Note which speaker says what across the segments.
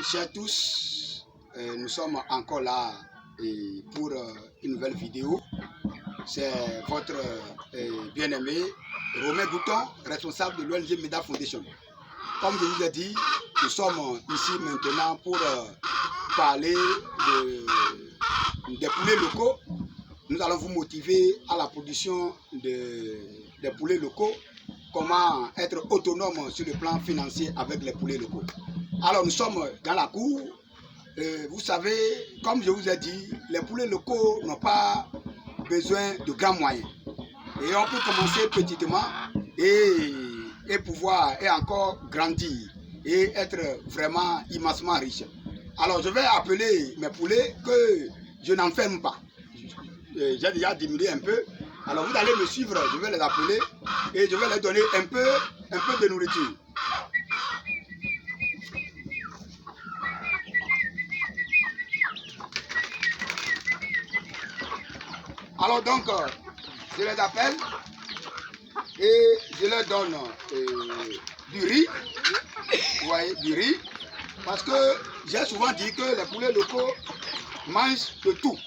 Speaker 1: Chers tous, nous sommes encore là pour une nouvelle vidéo. C'est votre bien-aimé Romain Gouton, responsable de l'ONG MEDA Foundation. Comme je vous ai dit, nous sommes ici maintenant pour parler des poulets locaux. Nous allons vous motiver à la production des poulets locaux, comment être autonome sur le plan financier avec les poulets locaux. Alors nous sommes dans la cour. Vous savez, comme je vous ai dit, les poulets locaux n'ont pas besoin de grands moyens. Et on peut commencer petitement et pouvoir encore grandir et être vraiment immensement riche. Alors je vais appeler mes poulets que je n'enferme pas. J'ai déjà diminué un peu. Alors vous allez me suivre, je vais les appeler et je vais leur donner un peu de nourriture. Alors donc, je les appelle et je leur donne du riz, vous voyez, du riz, parce que j'ai souvent dit que les poulets locaux mangent de tout.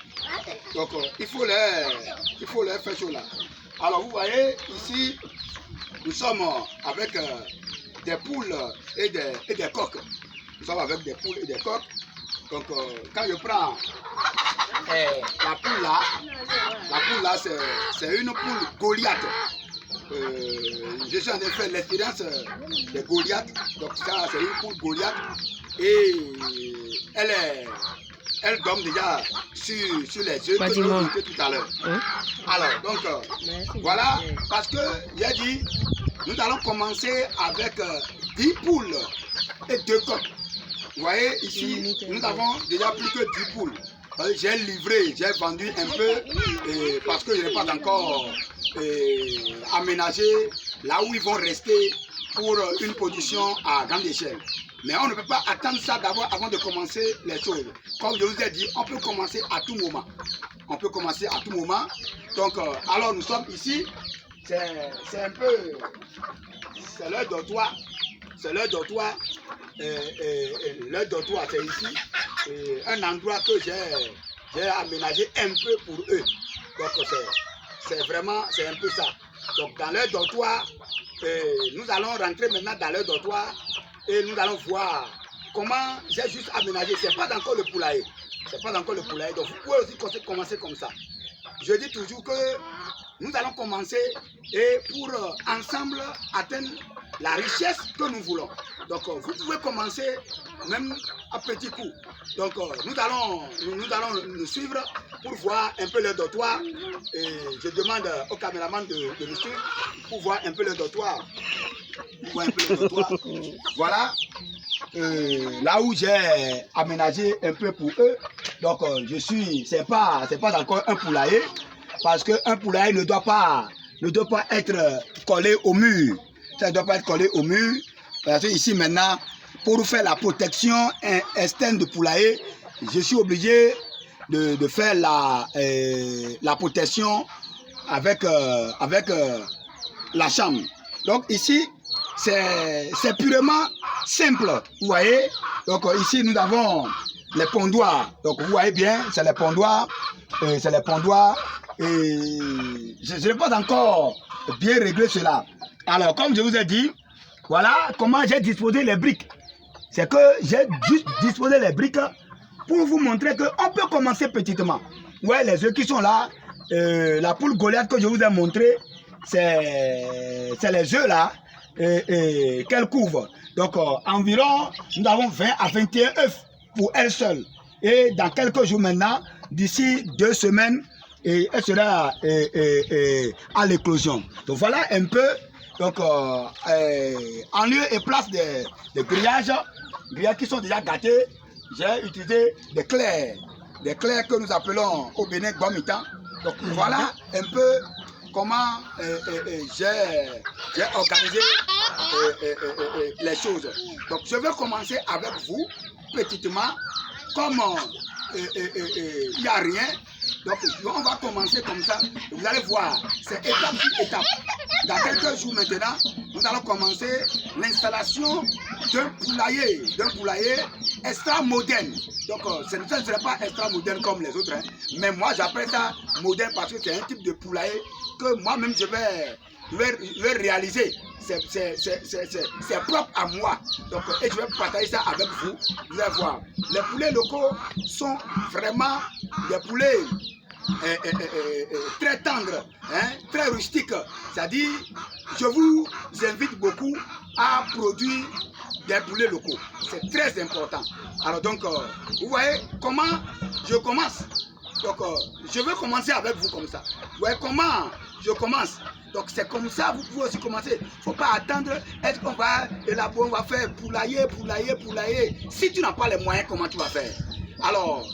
Speaker 1: Donc il faut les faire chaud là. Alors vous voyez, ici, nous sommes avec des poules et des coqs. Nous sommes avec des poules et des coqs. Donc quand je prends la poule là, c'est une poule Goliath. Je suis en train de faire l'expérience des Goliath. Donc ça, c'est une poule Goliath. Et elle dorme déjà sur les œufs que je vous ai montré tout à l'heure. Alors, donc, voilà, parce que j'ai dit, nous allons commencer avec 10 poules et 2 coqs. Vous voyez, ici, nous avons déjà plus que 10 poules. J'ai livré, j'ai vendu un peu parce que je n'ai pas encore aménagé là où ils vont rester pour une production à grande échelle. Mais on ne peut pas attendre ça d'abord avant de commencer les choses. Comme je vous ai dit, on peut commencer à tout moment. On peut commencer à tout moment. Donc, alors nous sommes ici. C'est un peu... C'est l'heure dortoir. C'est l'heure dortoir. L'heure dortoir, c'est ici. Un endroit que j'ai aménagé un peu pour eux. Donc, c'est vraiment... C'est un peu ça. Donc, dans l'heure dortoir, nous allons rentrer maintenant dans l'heure dortoir. Et nous allons voir comment j'ai juste aménagé. Ce n'est pas encore le poulailler. Ce n'est pas encore le poulailler. Donc vous pouvez aussi commencer comme ça. Je dis toujours que nous allons commencer et pour ensemble atteindre la richesse que nous voulons. Donc vous pouvez commencer même à petits coups. Donc nous allons nous suivre pour voir un peu le dortoir. Et je demande au caméraman de nous suivre pour voir un peu le dortoir. Voilà là où j'ai aménagé un peu pour eux. Donc c'est pas encore un poulailler parce qu'un poulailler ne doit pas être collé au mur. Ça ne doit pas être collé au mur parce que ici maintenant pour faire la protection externe du poulailler, je suis obligé de faire la protection avec la chambre. Donc ici c'est purement simple, vous voyez. Donc ici nous avons les pondoirs. Donc vous voyez bien, c'est les pondoirs. Et je n'ai pas encore bien réglé cela. Alors comme je vous ai dit, voilà comment j'ai disposé les briques. C'est que j'ai juste disposé les briques pour vous montrer qu'on peut commencer petitement. Vous voyez les œufs qui sont là. La poule Goliath que je vous ai montré, c'est les œufs là. Qu'elle couvre. Donc environ nous avons 20 à 21 œufs pour elle seule. Et dans quelques jours maintenant, d'ici 2 semaines, elle sera à l'éclosion. Donc voilà un peu. Donc en lieu et place des grillages qui sont déjà gâtés, j'ai utilisé des clairs que nous appelons au Bénin Gomitan. Donc voilà un peu comment j'ai organisé les choses. Donc je vais commencer avec vous petitement. Comme il n'y a rien, donc on va commencer comme ça. Vous allez voir, c'est étape sur étape. Dans quelques jours maintenant, nous allons commencer l'installation d'un poulailler extra moderne. Donc, ce ne serait pas extra moderne comme les autres. Hein. Mais moi, j'appelle ça moderne parce que c'est un type de poulailler que moi-même, je vais réaliser. C'est propre à moi. Donc, et je vais partager ça avec vous. Vous allez voir. Les poulets locaux sont vraiment des poulets très tendres, hein, très rustiques. C'est-à-dire, je vous invite beaucoup à produire des poulets locaux. C'est très important. Alors donc, vous voyez comment je commence. Donc, je vais commencer avec vous comme ça. Vous voyez comment je commence. Donc, c'est comme ça, vous pouvez aussi commencer. Il ne faut pas attendre, est-ce qu'on va élaborer, on va faire poulailler. Si tu n'as pas les moyens, comment tu vas faire? Alors,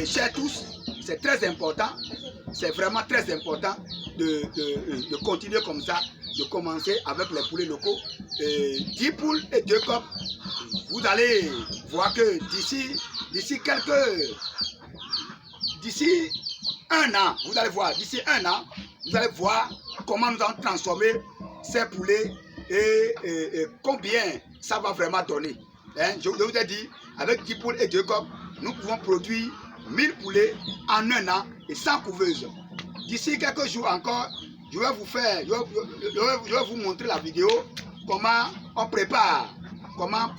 Speaker 1: chers tous, c'est très important. C'est vraiment très important de continuer comme ça, de commencer avec les poulets locaux. 10 poules et 2 coqs. Vous allez voir que d'ici un an, vous allez voir, d'ici un an, vous allez voir comment nous allons transformer ces poulets et combien ça va vraiment donner. Hein? Je vous ai dit, avec 10 poules et 2 coqs, nous pouvons produire 1000 poulets en un an et sans couveuse. D'ici quelques jours encore, je vais vous montrer la vidéo comment on prépare, comment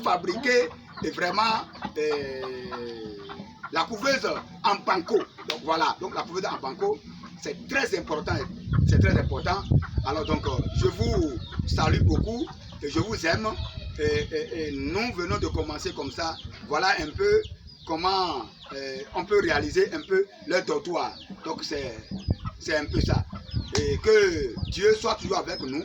Speaker 1: fabriquer et vraiment la couveuse en panko. Donc voilà, donc la couveuse en panko, c'est très important, Alors donc, je vous salue beaucoup et je vous aime et nous venons de commencer comme ça. Voilà un peu comment on peut réaliser un peu le dortoir. Donc c'est un peu ça. Et que Dieu soit toujours avec nous.